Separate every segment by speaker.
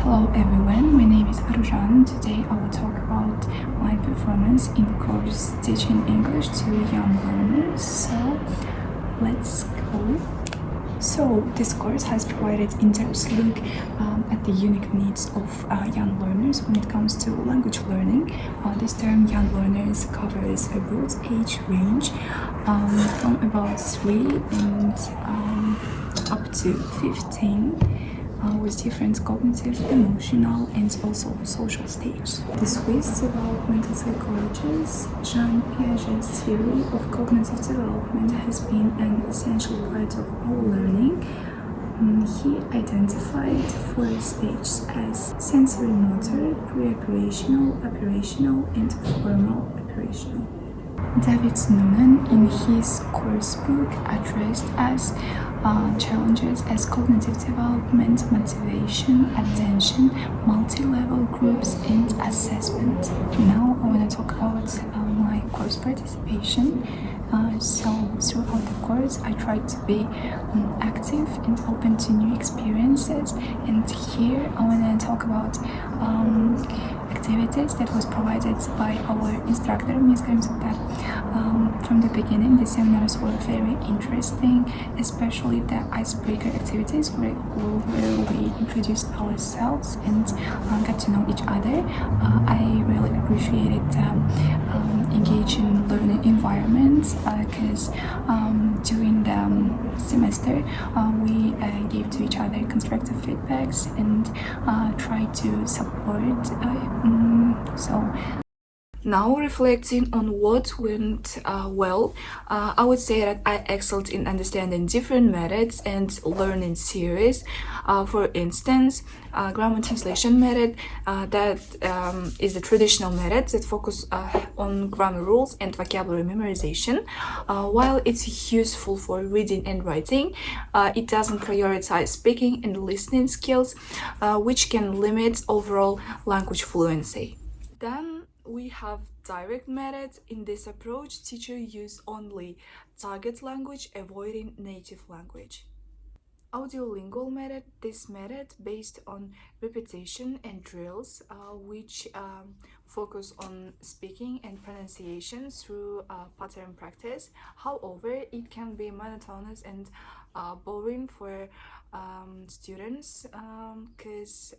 Speaker 1: Hello everyone, my name is Aruzhan. Today I will talk about my performance in the course Teaching English to Young Learners. So let's go. So this course has provided in-depth look at the unique needs of young learners when it comes to language learning. This term young learners covers a broad age range from about 3 and up to 15. With different cognitive, emotional, and also social stages. The Swiss developmental psychologist Jean Piaget's theory of cognitive development has been an essential part of all learning. He identified 4 stages as sensory motor, pre-operational, operational, and formal operational. David Noonan, in his course book addressed as challenges as cognitive development, motivation, attention, multi-level groups, and assessment. Now I want to talk about my course participation. So throughout the course, I tried to be active and open to new experiences. And here I want to talk about activities that was provided by our instructor, Ms. Grimsetta. From the beginning, the seminars were very interesting, especially the icebreaker activities where we introduced ourselves and got to know each other. I really appreciated engaging learning environments because during the semester we gave to each other constructive feedbacks and tried to support. Now, reflecting on what went well, I would say that I excelled in understanding different methods and learning series. For instance, grammar translation method, that is the traditional method that focus on grammar rules and vocabulary memorization. While it's useful for reading and writing, it doesn't prioritize speaking and listening skills, which can limit overall language fluency. Then we have direct methods. In this approach, teachers use only target language, avoiding native language. Audiolingual method, this method based on repetition and drills, which focus on speaking and pronunciation through pattern practice. However, it can be monotonous and boring for students because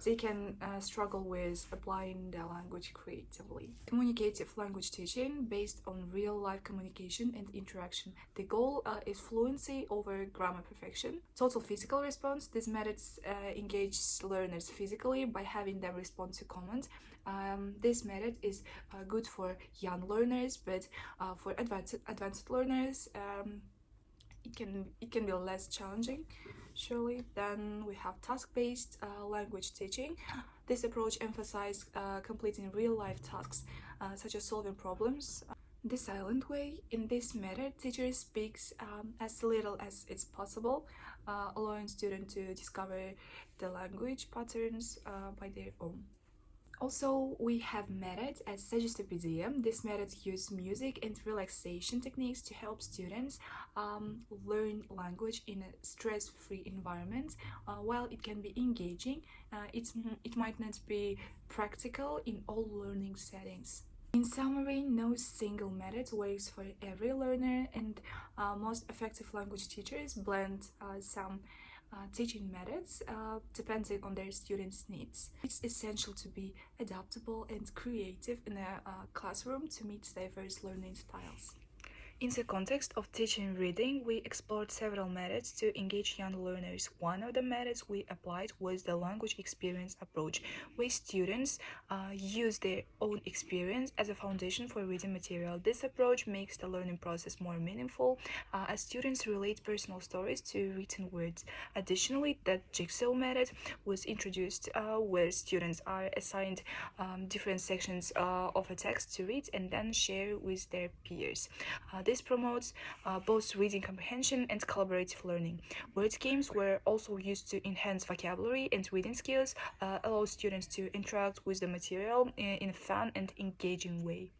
Speaker 1: they can struggle with applying the language creatively. Communicative language teaching based on real-life communication and interaction. The goal is fluency over grammar perfection. Total physical response. These methods engage learners physically by having them respond to comment. This method is good for young learners, but for advanced learners, it can be less challenging, surely. Then we have task-based language teaching. This approach emphasizes completing real-life tasks, such as solving problems. The silent way. In this method, teacher speaks as little as it's possible, allowing students to discover the language patterns by their own. Also, we have methods as suggestipedia. This method uses music and relaxation techniques to help students learn language in a stress-free environment. While it can be engaging, it might not be practical in all learning settings. In summary, no single method works for every learner, and most effective language teachers blend some teaching methods depending on their students' needs. It's essential to be adaptable and creative in a classroom to meet diverse learning styles. In the context of teaching reading, we explored several methods to engage young learners. One of the methods we applied was the language experience approach, where students use their own experience as a foundation for reading material. This approach makes the learning process more meaningful as students relate personal stories to written words. Additionally, the jigsaw method was introduced where students are assigned different sections of a text to read and then share with their peers. This promotes both reading comprehension and collaborative learning. Word games were also used to enhance vocabulary and reading skills, allow students to interact with the material in a fun and engaging way.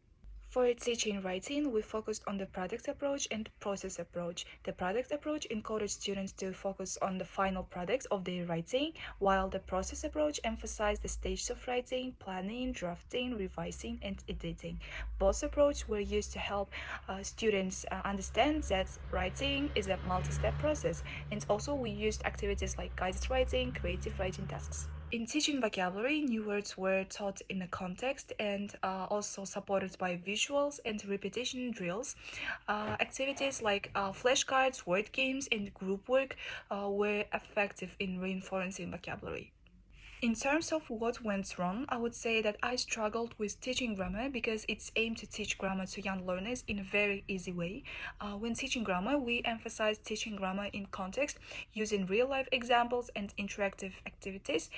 Speaker 1: For teaching writing, we focused on the product approach and process approach. The product approach encouraged students to focus on the final product of their writing, while the process approach emphasized the stages of writing, planning, drafting, revising, and editing. Both approaches were used to help students understand that writing is a multi-step process, and also we used activities like guided writing, creative writing tasks. In teaching vocabulary, new words were taught in a context and also supported by visuals and repetition drills. Activities like flashcards, word games, and group work were effective in reinforcing vocabulary. In terms of what went wrong, I would say that I struggled with teaching grammar because it's aimed to teach grammar to young learners in a very easy way. When teaching grammar, we emphasize teaching grammar in context using real-life examples and interactive activities.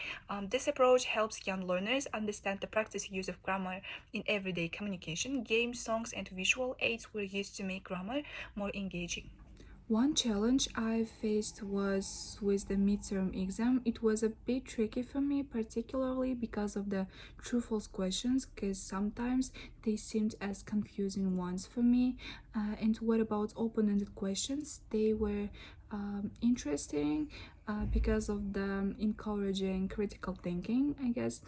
Speaker 1: This approach helps young learners understand the practice use of grammar in everyday communication. Games, songs, and visual aids were used to make grammar more engaging. One challenge I faced was with the midterm exam. It was a bit tricky for me, particularly because of the true-false questions, because sometimes they seemed as confusing ones for me. And what about open-ended questions? They were interesting because of the encouraging critical thinking, I guess.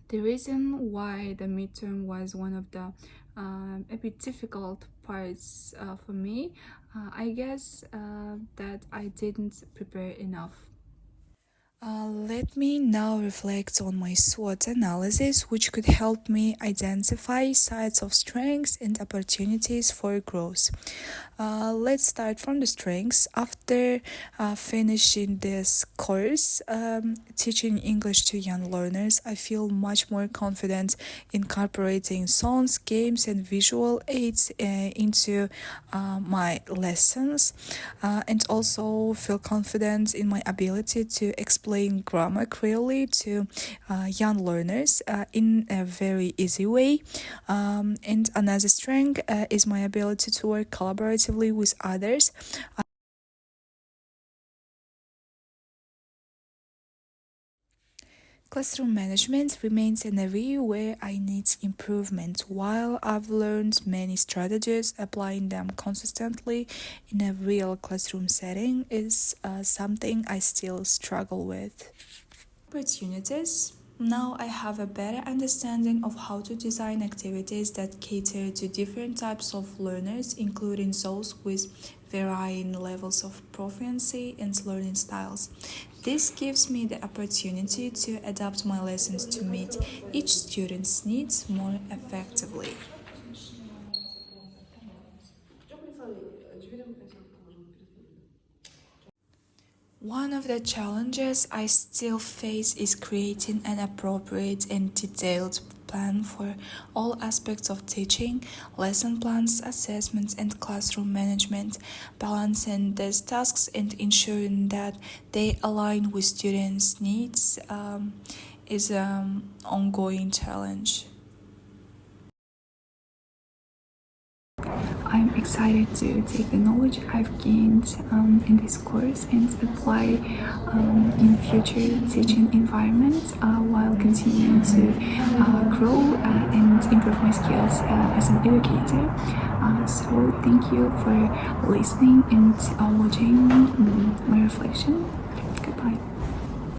Speaker 1: The reason why the midterm was one of the a bit difficult parts for me, I guess that I didn't prepare enough. Let me now reflect on my SWOT analysis, which could help me identify sites of strengths and opportunities for growth. Let's start from the strengths. After finishing this course, teaching English to young learners, I feel much more confident incorporating songs, games, and visual aids into my lessons, and also feel confident in my ability to explain grammar clearly to young learners in a very easy way. And another strength is my ability to work collaboratively with others. Classroom management remains an area where I need improvement. While I've learned many strategies, applying them consistently in a real classroom setting is something I still struggle with. Opportunities. Now I have a better understanding of how to design activities that cater to different types of learners, including those with varying levels of proficiency and learning styles. This gives me the opportunity to adapt my lessons to meet each student's needs more effectively. One of the challenges I still face is creating an appropriate and detailed plan for all aspects of teaching, lesson plans, assessments, and classroom management. Balancing these tasks and ensuring that they align with students' needs is an ongoing challenge. I'm excited to take the knowledge I've gained in this course and apply in future teaching environments while continuing to grow and improve my skills as an educator. So thank you for listening and watching my reflection.